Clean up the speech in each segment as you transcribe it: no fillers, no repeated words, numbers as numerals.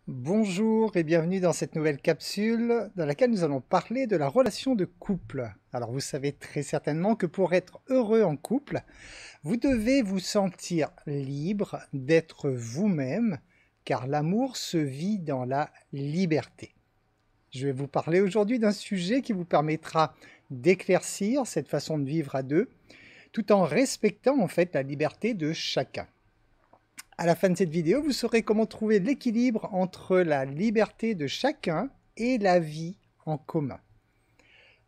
Bonjour et bienvenue dans cette nouvelle capsule dans laquelle nous allons parler de la relation de couple. Alors vous savez très certainement que pour être heureux en couple, vous devez vous sentir libre d'être vous-même, car l'amour se vit dans la liberté. Je vais vous parler aujourd'hui d'un sujet qui vous permettra d'éclaircir cette façon de vivre à deux, tout en respectant en fait la liberté de chacun. À la fin de cette vidéo, vous saurez comment trouver l'équilibre entre la liberté de chacun et la vie en commun.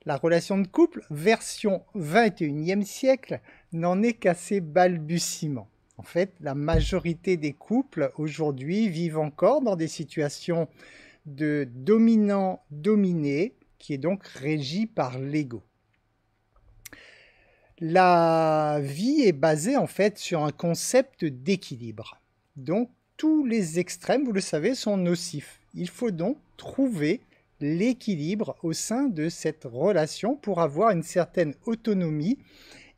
La relation de couple, version 21e siècle, n'en est qu'à ses balbutiements. En fait, la majorité des couples aujourd'hui vivent encore dans des situations de dominant-dominé, qui est donc régie par l'ego. La vie est basée en fait sur un concept d'équilibre. Donc tous les extrêmes, vous le savez, sont nocifs. Il faut donc trouver l'équilibre au sein de cette relation pour avoir une certaine autonomie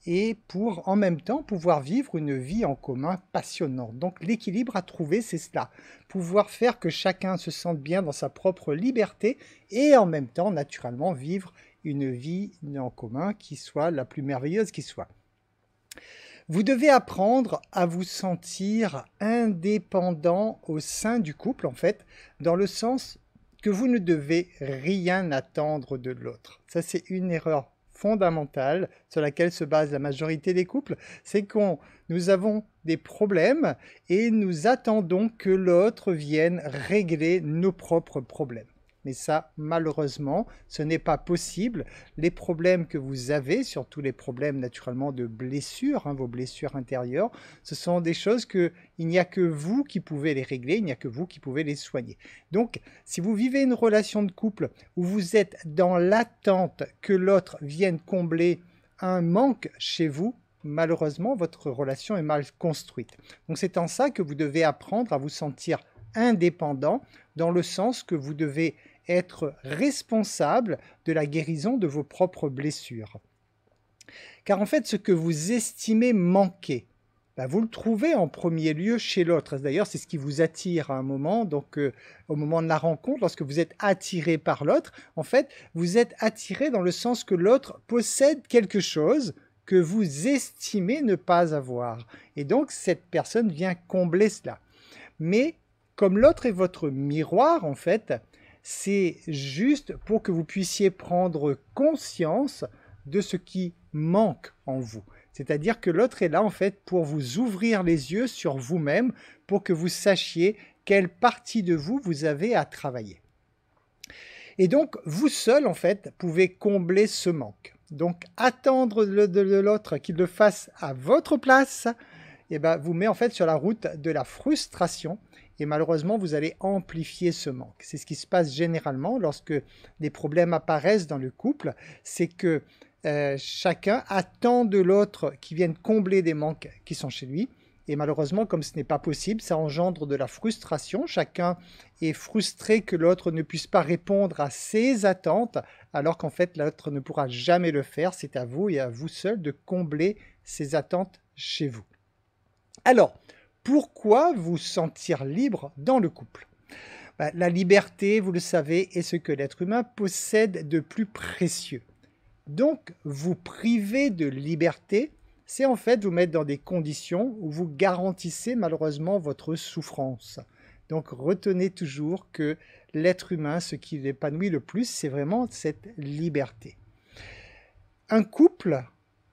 et pour en même temps pouvoir vivre une vie en commun passionnante. Donc l'équilibre à trouver, c'est cela. Pouvoir faire que chacun se sente bien dans sa propre liberté et en même temps, naturellement, vivre une vie en commun qui soit la plus merveilleuse qui soit. Vous devez apprendre à vous sentir indépendant au sein du couple, en fait, dans le sens que vous ne devez rien attendre de l'autre. Ça, c'est une erreur fondamentale sur laquelle se base la majorité des couples, c'est que nous avons des problèmes et nous attendons que l'autre vienne régler nos propres problèmes. Mais ça, malheureusement, ce n'est pas possible. Les problèmes que vous avez, surtout les problèmes naturellement de blessures, vos blessures intérieures, ce sont des choses qu'il n'y a que vous qui pouvez les régler, il n'y a que vous qui pouvez les soigner. Donc, si vous vivez une relation de couple où vous êtes dans l'attente que l'autre vienne combler un manque chez vous, malheureusement, votre relation est mal construite. Donc, c'est en ça que vous devez apprendre à vous sentir indépendant, dans le sens que vous devez être responsable de la guérison de vos propres blessures. Car en fait, ce que vous estimez manquer, vous le trouvez en premier lieu chez l'autre. D'ailleurs, c'est ce qui vous attire à un moment. Donc, au moment de la rencontre, lorsque vous êtes attiré par l'autre, en fait, vous êtes attiré dans le sens que l'autre possède quelque chose que vous estimez ne pas avoir. Et donc, cette personne vient combler cela. Mais, comme l'autre est votre miroir, en fait, c'est juste pour que vous puissiez prendre conscience de ce qui manque en vous. C'est-à-dire que l'autre est là en fait pour vous ouvrir les yeux sur vous-même, pour que vous sachiez quelle partie de vous vous avez à travailler. Et donc, vous seul en fait pouvez combler ce manque. Donc, attendre de l'autre qu'il le fasse à votre place, vous met en fait sur la route de la frustration. Et malheureusement, vous allez amplifier ce manque. C'est ce qui se passe généralement lorsque des problèmes apparaissent dans le couple. C'est que chacun attend de l'autre qui vienne combler des manques qui sont chez lui. Et malheureusement, comme ce n'est pas possible, ça engendre de la frustration. Chacun est frustré que l'autre ne puisse pas répondre à ses attentes, alors qu'en fait, l'autre ne pourra jamais le faire. C'est à vous et à vous seul de combler ces attentes chez vous. Alors, pourquoi vous sentir libre dans le couple? La liberté, vous le savez, est ce que l'être humain possède de plus précieux. Donc, vous priver de liberté, c'est en fait vous mettre dans des conditions où vous garantissez malheureusement votre souffrance. Donc, retenez toujours que l'être humain, ce qui l'épanouit le plus, c'est vraiment cette liberté. Un couple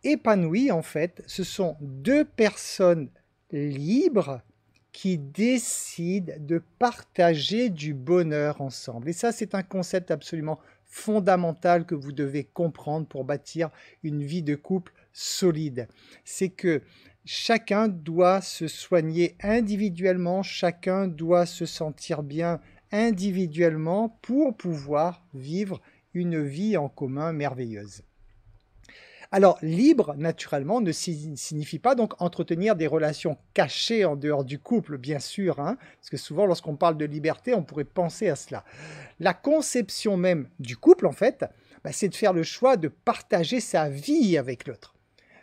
épanoui, en fait, ce sont deux personnes libres qui décident de partager du bonheur ensemble. Et ça, c'est un concept absolument fondamental que vous devez comprendre pour bâtir une vie de couple solide. C'est que chacun doit se soigner individuellement, chacun doit se sentir bien individuellement pour pouvoir vivre une vie en commun merveilleuse. Alors, libre, naturellement, ne signifie pas donc entretenir des relations cachées en dehors du couple, bien sûr, parce que souvent, lorsqu'on parle de liberté, on pourrait penser à cela. La conception même du couple, en fait, c'est de faire le choix de partager sa vie avec l'autre.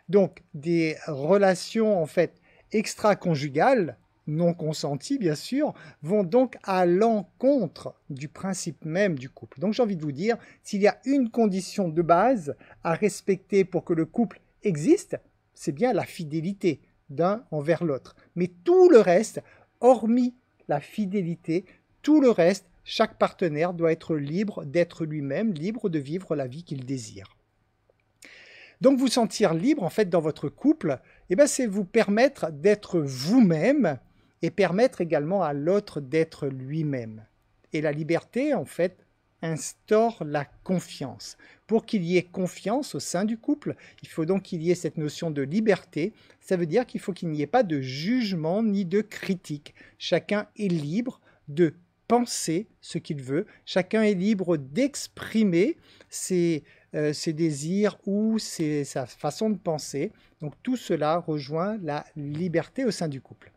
Donc, des relations, en fait, extra-conjugales, non consenties bien sûr, vont donc à l'encontre du principe même du couple. Donc j'ai envie de vous dire, s'il y a une condition de base à respecter pour que le couple existe, c'est bien la fidélité d'un envers l'autre. Mais tout le reste, hormis la fidélité, tout le reste, chaque partenaire doit être libre d'être lui-même, libre de vivre la vie qu'il désire. Donc vous sentir libre en fait dans votre couple, c'est vous permettre d'être vous-même et permettre également à l'autre d'être lui-même. Et la liberté en fait instaure la confiance. Pour qu'il y ait confiance au sein du couple, il faut donc qu'il y ait cette notion de liberté. Ça veut dire qu'il faut qu'il n'y ait pas de jugement ni de critique. Chacun est libre de penser ce qu'il veut. Chacun est libre d'exprimer ses désirs ou sa façon de penser. Donc tout cela rejoint la liberté au sein du couple.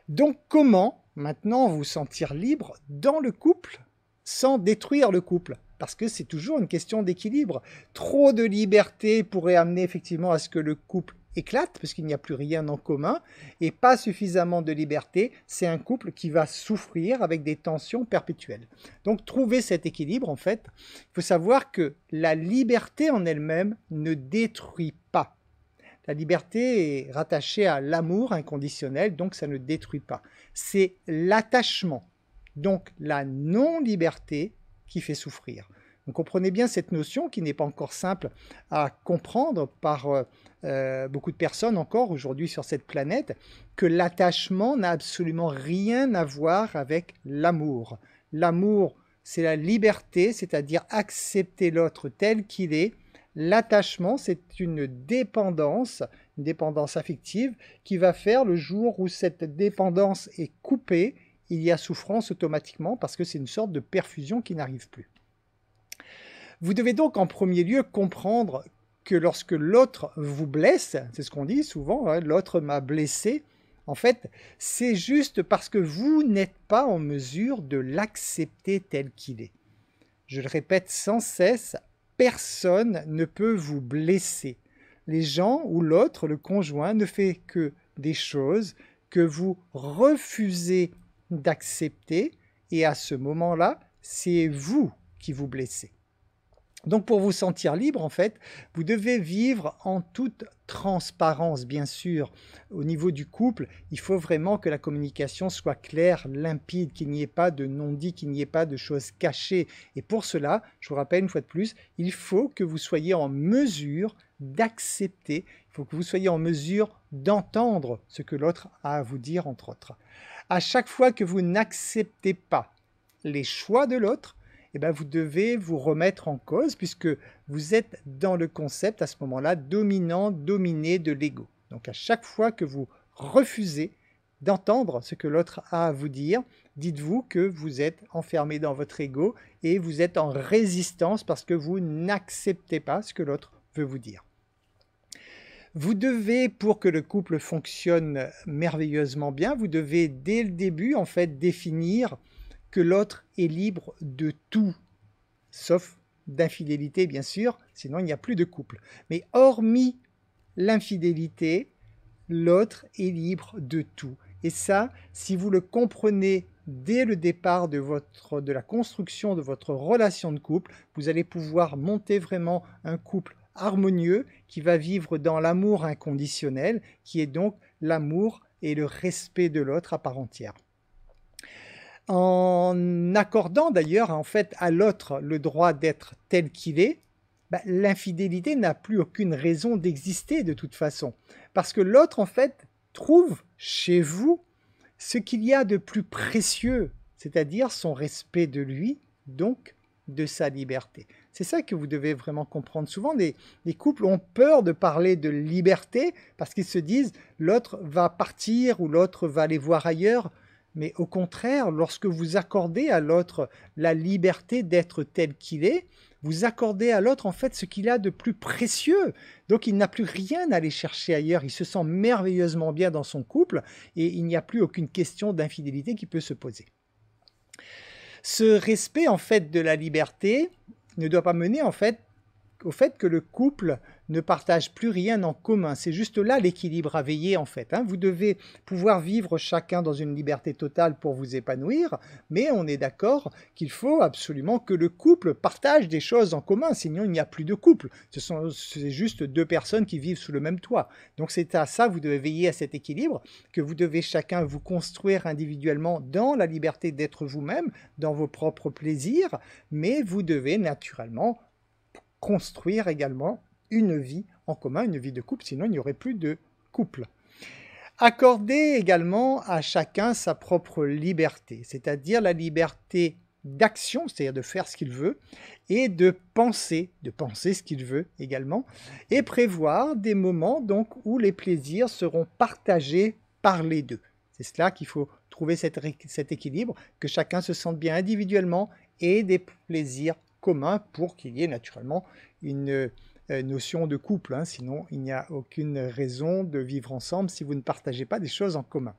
Donc comment maintenant vous sentir libre dans le couple sans détruire le couple? Parce que c'est toujours une question d'équilibre. Trop de liberté pourrait amener effectivement à ce que le couple éclate, parce qu'il n'y a plus rien en commun, et pas suffisamment de liberté, c'est un couple qui va souffrir avec des tensions perpétuelles. Donc trouver cet équilibre, en fait, il faut savoir que la liberté en elle-même ne détruit pas. La liberté est rattachée à l'amour inconditionnel, donc ça ne détruit pas. C'est l'attachement, donc la non-liberté, qui fait souffrir. Donc comprenez bien cette notion qui n'est pas encore simple à comprendre par beaucoup de personnes encore aujourd'hui sur cette planète, que l'attachement n'a absolument rien à voir avec l'amour. L'amour, c'est la liberté, c'est-à-dire accepter l'autre tel qu'il est. L'attachement, c'est une dépendance affective qui va faire le jour où cette dépendance est coupée, il y a souffrance automatiquement parce que c'est une sorte de perfusion qui n'arrive plus. Vous devez donc en premier lieu comprendre que lorsque l'autre vous blesse, c'est ce qu'on dit souvent, hein, l'autre m'a blessé, en fait, c'est juste parce que vous n'êtes pas en mesure de l'accepter tel qu'il est. Je le répète sans cesse, personne ne peut vous blesser. Les gens ou l'autre, le conjoint, ne fait que des choses que vous refusez d'accepter, et à ce moment-là, c'est vous qui vous blessez. Donc pour vous sentir libre, en fait, vous devez vivre en toute transparence, bien sûr. Au niveau du couple, il faut vraiment que la communication soit claire, limpide, qu'il n'y ait pas de non-dit, qu'il n'y ait pas de choses cachées. Et pour cela, je vous rappelle une fois de plus, il faut que vous soyez en mesure d'accepter, il faut que vous soyez en mesure d'entendre ce que l'autre a à vous dire, entre autres. À chaque fois que vous n'acceptez pas les choix de l'autre, vous devez vous remettre en cause puisque vous êtes dans le concept à ce moment-là dominant, dominé de l'ego. Donc à chaque fois que vous refusez d'entendre ce que l'autre a à vous dire, dites-vous que vous êtes enfermé dans votre ego et vous êtes en résistance parce que vous n'acceptez pas ce que l'autre veut vous dire. Vous devez, pour que le couple fonctionne merveilleusement bien, vous devez dès le début en fait définir que l'autre est libre de tout, sauf d'infidélité bien sûr, sinon il n'y a plus de couple. Mais hormis l'infidélité, l'autre est libre de tout. Et ça, si vous le comprenez dès le départ de la construction de votre relation de couple, vous allez pouvoir monter vraiment un couple harmonieux qui va vivre dans l'amour inconditionnel, qui est donc l'amour et le respect de l'autre à part entière. En accordant d'ailleurs en fait à l'autre le droit d'être tel qu'il est, l'infidélité n'a plus aucune raison d'exister de toute façon. Parce que l'autre en fait trouve chez vous ce qu'il y a de plus précieux, c'est-à-dire son respect de lui, donc de sa liberté. C'est ça que vous devez vraiment comprendre. Souvent, les couples ont peur de parler de liberté parce qu'ils se disent l'autre va partir ou l'autre va aller voir ailleurs. Mais au contraire, lorsque vous accordez à l'autre la liberté d'être tel qu'il est, vous accordez à l'autre en fait ce qu'il a de plus précieux. Donc il n'a plus rien à aller chercher ailleurs, il se sent merveilleusement bien dans son couple et il n'y a plus aucune question d'infidélité qui peut se poser. Ce respect en fait de la liberté ne doit pas mener en fait au fait que le couple ne partagent plus rien en commun. C'est juste là l'équilibre à veiller en fait, hein. Vous devez pouvoir vivre chacun dans une liberté totale pour vous épanouir, mais on est d'accord qu'il faut absolument que le couple partage des choses en commun, sinon il n'y a plus de couple. C'est juste deux personnes qui vivent sous le même toit. Donc c'est à ça, vous devez veiller à cet équilibre, que vous devez chacun vous construire individuellement dans la liberté d'être vous-même, dans vos propres plaisirs, mais vous devez naturellement construire également une vie en commun, une vie de couple, sinon il n'y aurait plus de couple. Accorder également à chacun sa propre liberté, c'est-à-dire la liberté d'action, c'est-à-dire de faire ce qu'il veut, et de penser ce qu'il veut également, et prévoir des moments donc où les plaisirs seront partagés par les deux. C'est cela qu'il faut trouver cet équilibre, que chacun se sente bien individuellement et des plaisirs communs pour qu'il y ait naturellement une notion de couple, hein, sinon il n'y a aucune raison de vivre ensemble si vous ne partagez pas des choses en commun.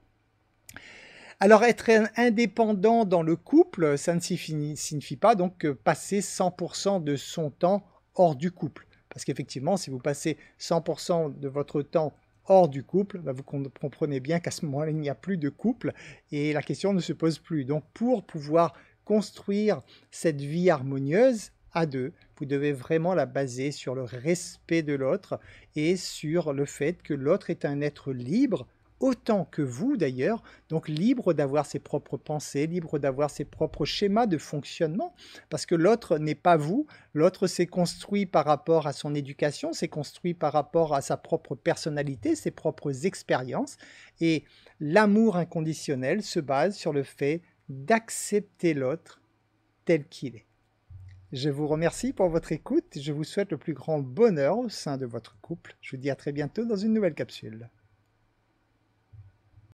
Alors être indépendant dans le couple, ça ne signifie pas donc passer 100% de son temps hors du couple. Parce qu'effectivement, si vous passez 100% de votre temps hors du couple, vous comprenez bien qu'à ce moment-là, il n'y a plus de couple et la question ne se pose plus. Donc pour pouvoir construire cette vie harmonieuse à deux, vous devez vraiment la baser sur le respect de l'autre et sur le fait que l'autre est un être libre, autant que vous d'ailleurs, donc libre d'avoir ses propres pensées, libre d'avoir ses propres schémas de fonctionnement, parce que l'autre n'est pas vous, l'autre s'est construit par rapport à son éducation, s'est construit par rapport à sa propre personnalité, ses propres expériences, et l'amour inconditionnel se base sur le fait d'accepter l'autre tel qu'il est. Je vous remercie pour votre écoute, je vous souhaite le plus grand bonheur au sein de votre couple. Je vous dis à très bientôt dans une nouvelle capsule.